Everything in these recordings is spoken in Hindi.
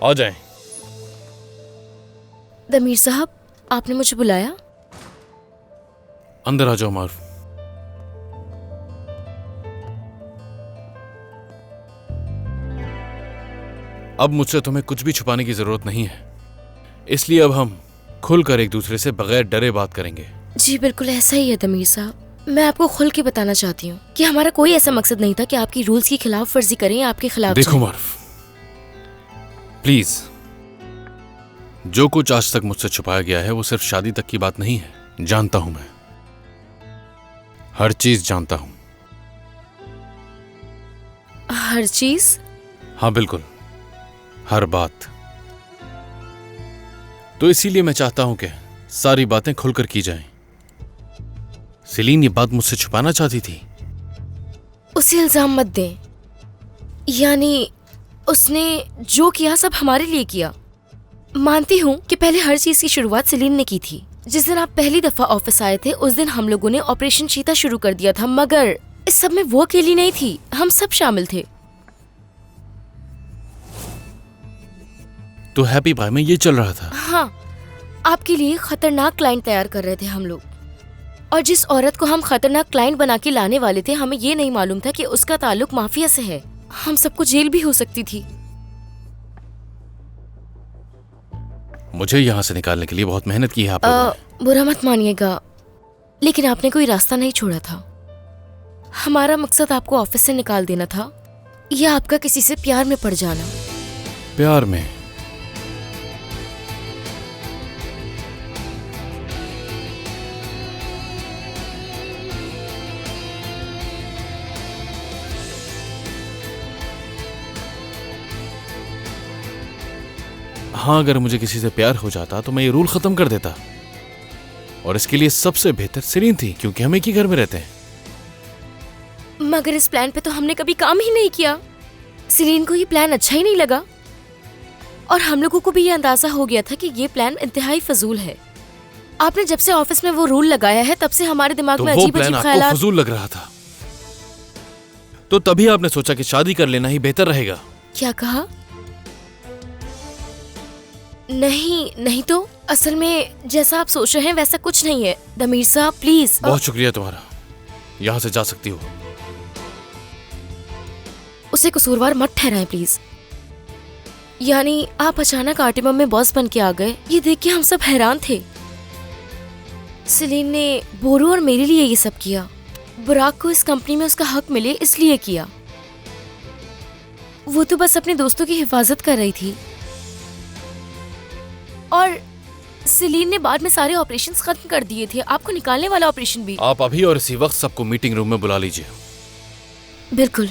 आ जाएं। दमीर साहब, आपने मुझे बुलाया? अंदर आ जाओ मारूफ। अब मुझसे तुम्हें कुछ भी छुपाने की जरूरत नहीं है, इसलिए अब हम खुलकर एक दूसरे से बगैर डरे बात करेंगे। जी बिल्कुल ऐसा ही है दमीर साहब। मैं आपको खुल के बताना चाहती हूँ कि हमारा कोई ऐसा मकसद नहीं था कि आपकी रूल्स की खिलाफ वर्जी करें या आपके खिलाफ देखो जाएं। मारूफ, प्लीज, जो कुछ आज तक मुझसे छुपाया गया है वो सिर्फ शादी तक की बात नहीं है। जानता हूं मैं, हर चीज जानता हूं। हर चीज? हाँ बिल्कुल, हर बात। तो इसीलिए मैं चाहता हूं कि सारी बातें खुलकर की जाएं। सेलिन ये बात मुझसे छुपाना चाहती थी। उसे इल्जाम मत दें। यानी उसने जो किया सब हमारे लिए किया। मानती हूँ कि पहले हर चीज की शुरुआत सेलिन ने की थी। जिस दिन आप पहली दफा ऑफिस आए थे उस दिन हम लोगों ने ऑपरेशन चीता शुरू कर दिया था, मगर इस सब में वो अकेली नहीं थी, हम सब शामिल थे। तो हैप्पी पाई में ये चल रहा था। हाँ, आपके लिए खतरनाक क्लाइंट तैयार कर रहे थे हम लोग। और जिस औरत को हम खतरनाक क्लाइंट बना के लाने वाले थे, हमें ये नहीं मालूम था कि उसका ताल्लुक माफिया से है। हम सबको जेल भी हो सकती थी। मुझे यहाँ से निकालने के लिए बहुत मेहनत की है आप लोगों ने। बुरा मत मानिएगा, लेकिन आपने कोई रास्ता नहीं छोड़ा था। हमारा मकसद आपको ऑफिस से निकाल देना था या आपका किसी से प्यार में पड़ जाना। प्यार में? हाँ, अगर मुझे किसी से प्यार हो जाता तो मैं ये रूल खत्म कर देता, और इसके लिए सबसे बेहतर सेलिन थी, क्योंकि हम एक ही घर में रहते हैं। मगर इस प्लान पे तो हमने कभी काम ही नहीं किया। सेलिन को ये प्लान अच्छा ही नहीं लगा और हम लोगों को भी ये अंदाजा हो गया था कि ये प्लान इंतहाई फजूल है। आपने जब से ऑफिस में वो रूल लगाया है तब से हमारे दिमाग में अजीब अजीब ख्यालात। आपको फजूल लग रहा था, तो तभी आपने सोचा कि शादी कर लेना ही बेहतर रहेगा। क्या कहा? नहीं तो असल में जैसा आप सोच रहे हैं वैसा कुछ नहीं है। दमीर साहब प्लीज। बहुत शुक्रिया तुम्हारा, यहाँ से जा सकती हो। उसे कसूरवार मत ठहराएं प्लीज। यानी आप अचानक आर्टिमम में बॉस बन के आ गए, ये देख के हम सब हैरान थे। सेलिन ने बोरू और मेरे लिए ये सब किया। बुराक को इस कंपनी में उसका हक मिले इसलिए किया। वो तो बस अपने दोस्तों की हिफाजत कर रही थी। और सेलिन ने बाद में सारे ऑपरेशंस खत्म कर दिए थे, आपको निकालने वाला ऑपरेशन भी। आप अभी और इसी वक्त सबको मीटिंग रूम में बुला लीजिए। बिल्कुल।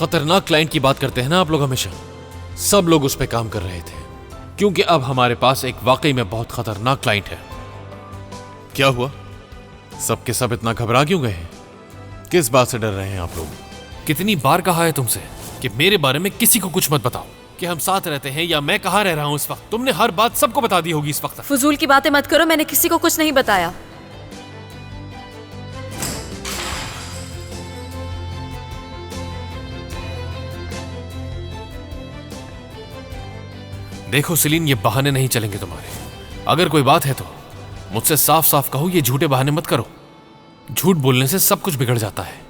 खतरनाक क्लाइंट की बात करते हैं ना आप लोग हमेशा। सब लोग उस पे काम कर रहे थे, क्योंकि अब हमारे पास एक वाकई में बहुत खतरनाक क्लाइंट है। क्या हुआ? सबके सब इतना घबरा क्यों गए हैं? किस बात से डर रहे हैं आप लोग? कितनी बार कहा है तुमसे कि मेरे बारे में किसी को कुछ मत बताओ, कि हम साथ रहते हैं या मैं कहाँ रह रहा हूँ इस वक्त। तुमने हर बात सबको बता दी होगी इस वक्त। फजूल की बातें मत करो, मैंने किसी को कुछ नहीं बताया। देखो सेलिन, ये बहाने नहीं चलेंगे तुम्हारे। अगर कोई बात है तो मुझसे साफ साफ कहो, ये झूठे बहाने मत करो। झूठ बोलने से सब कुछ बिगड़ जाता है।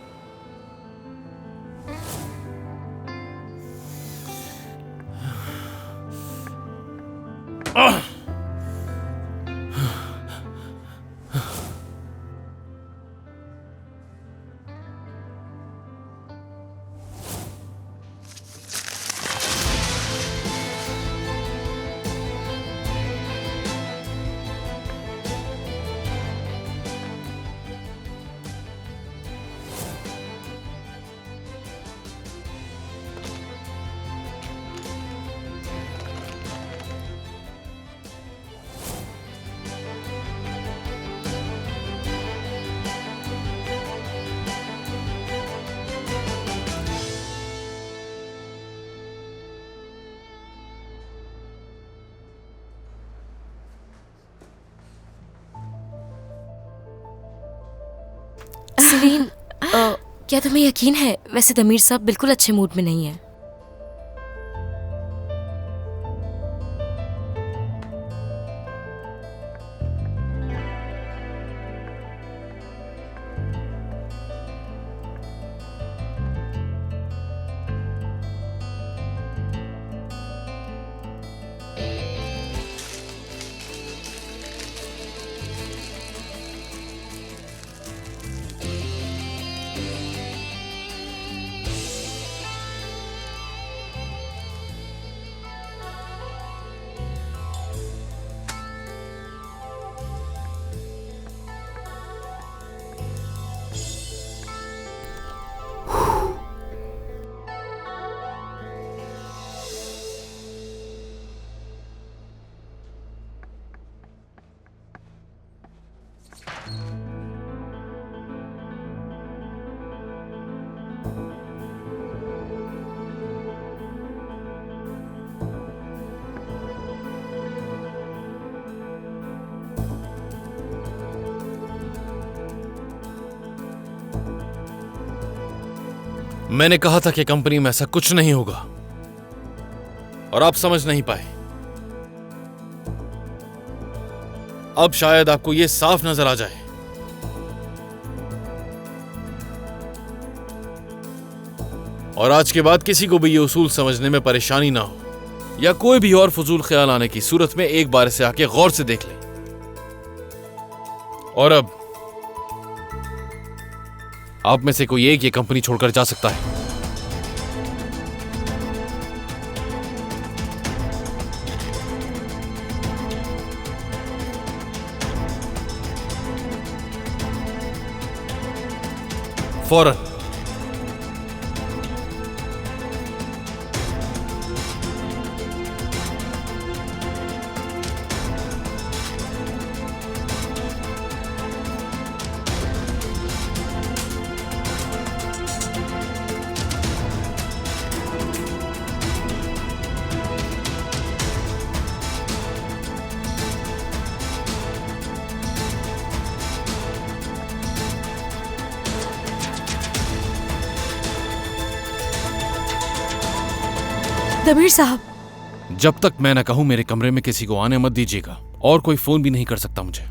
सेलिन, क्या तुम्हें यकीन है वैसे दमीर साहब बिल्कुल अच्छे मूड में नहीं है। मैंने कहा था कि कंपनी में ऐसा कुछ नहीं होगा और आप समझ नहीं पाए। अब शायद आपको यह साफ नजर आ जाए। और आज के बाद किसी को भी यह उसूल समझने में परेशानी ना हो या कोई भी और फजूल ख्याल आने की सूरत में एक बार इसे आके गौर से देख ले। और अब आप में से कोई एक ये कंपनी छोड़कर जा सकता है। फौरन। दमीर साहब, जब तक मैं ना कहूं मेरे कमरे में किसी को आने मत दीजिएगा और कोई फोन भी नहीं कर सकता मुझे।